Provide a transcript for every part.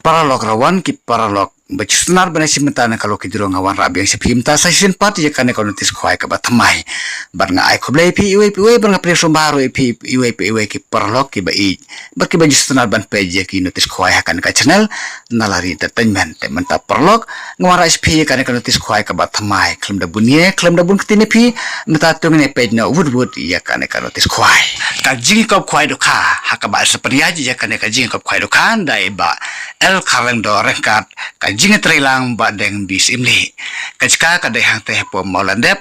paralog rawan ki paralog bacusnar bana simta na kalau kidro ngawan rabi yang sepim ta session part ya kan notis khwai ka batmai bar nga ai khoblai pi iwe bar nga preso baru iwe ki paralog ki bai bar ki bacusnar ban page ki notis khwai kan ka channel Nalari entertainment te menta paralog ngawara sp kan notis khwai ka batmai klem da bunie klem da bun ktine pi meta tungene page na wood ya kan notis khwai ka Jing Kop Khwai Dohkha hakaba sepriaji ya kan ka Jing Kop Khwai Dohkha dai ba el kalendo rengkat ka Jing trilang ba deng bis imli kachka ka dai hang teh po Mawlyndep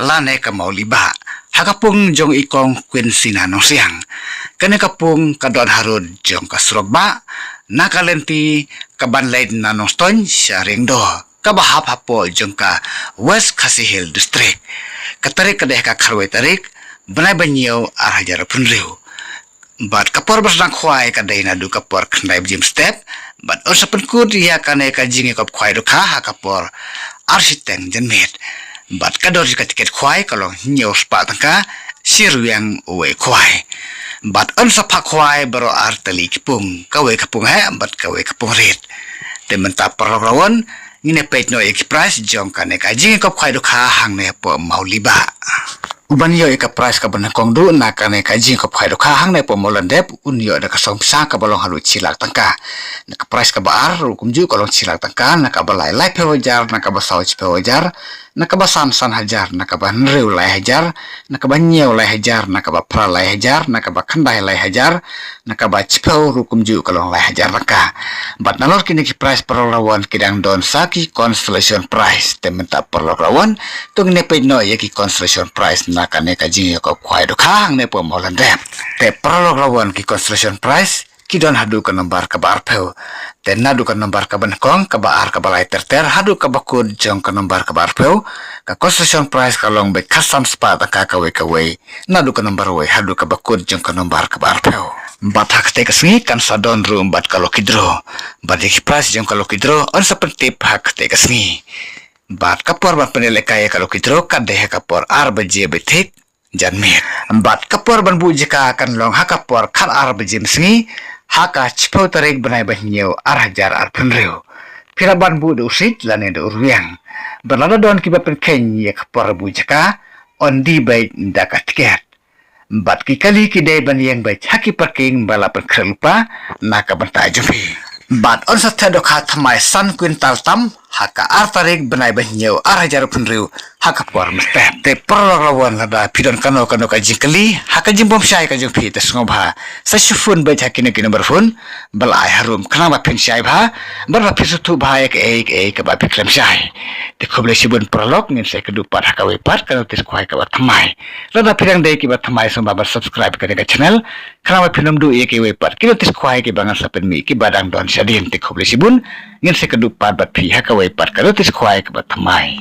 lane ka Mawliba hakapung jong ikong Queen Sinanong siang kane kapung ka don harud jong ka Surogba nakalenti ka banlaid nanong ston sharing do ka bahap hapo jong ka West Khasi Hills District katarik ka deh ka kharwai tarik banai banyo arhajar punriu but kapor basang khwai ka dai na du kapor khnai gym step but also penkud ya kane ka Jing Kop Khwai Dohkha kapor arsiteng jenmet but kador ka tiket khwai kalong nyo spa tangka siruyang uwe khwai but onsa pa khwai baro artali kipung kawe kapung ha but kawe kapung rit tementa perrawon ngine page no express jong kane ka Jing Kop Khwai Dohkha hang ne po Mawliba uban yo ka price ka ban kong du na ka ne ka Jing Kop Khwai Dohkha hang ne po Mawlyndep un yo da ka som sa ka balong halu chilak tangka na ka price ka baar kum ju kolong chilak tangka na ka balai lai pe wajar na ka basau pe wajar na ka basan hajar na ka ban reu lai hajar na ka ban nyeu lai hajar na ka ba pra lai hajar na ka ba khandai lai hajar na ka ba chpeu kum ju kolong lai hajar tangka but nalor kini ki price perlawan kidang don saki constellation price tementa perlawan tung ne pe no ye ki constellation price na ka ne ka Jing Kop Khwai Dohkha hang ne po Mawlyndep te perlawan ki constellation price kidon hadu ka nombar ka bar peu te nadu ka nombar ka ban kong ka baar ka balai terter hadu ka bakud jong ka nombar ka bar peu ka constellation price ka long be custom spa ta ka kawe nadu ka nombar we hadu ka bakud jong ka nombar ka bar peu bat hak te ka singi kan sa don room bat ka lokidro bat ki price jong ka lokidro on sa pentip hak te ka singi bat kapor ban penele kaya ka lokidro ka de ka por arbaje betik janmir bat kapor ban bu jika kan long hakapor khar arbaje singi haka chpau tarik banai banyo arhajar arpunreu piraban bu do sit lane do ruang balada don ki bapen ken ye kapor bu jika on di bai dakat ket bat ki kali ki dai ban yang bai haki parking balapan krelupa naka banta jupi bat on sa Dohkha thamai san quintal tam haka artarik banai banyo arhajar punreu haka por mestep te perlawan lada pidon kano ka jingkali haka jimbom syai ka jumpi te sngobha sa shufun bai hakine ki number phone balai harum khana ba pen syai bha barba pisutu bha ek ka ba piklem syai te khoble sibun prolog ngin se kedu pat haka we pat ka notis khwai ka ba thamai lada pidang dei ki ba thamai som ba subscribe ka ka channel khana ba pinum du ek we pat ki notis khwai ki bangan sapen mi ki badang don syadin te khoble sibun ngin se kedu pat ba phi haka we pat ka notis khwai ka ba thamai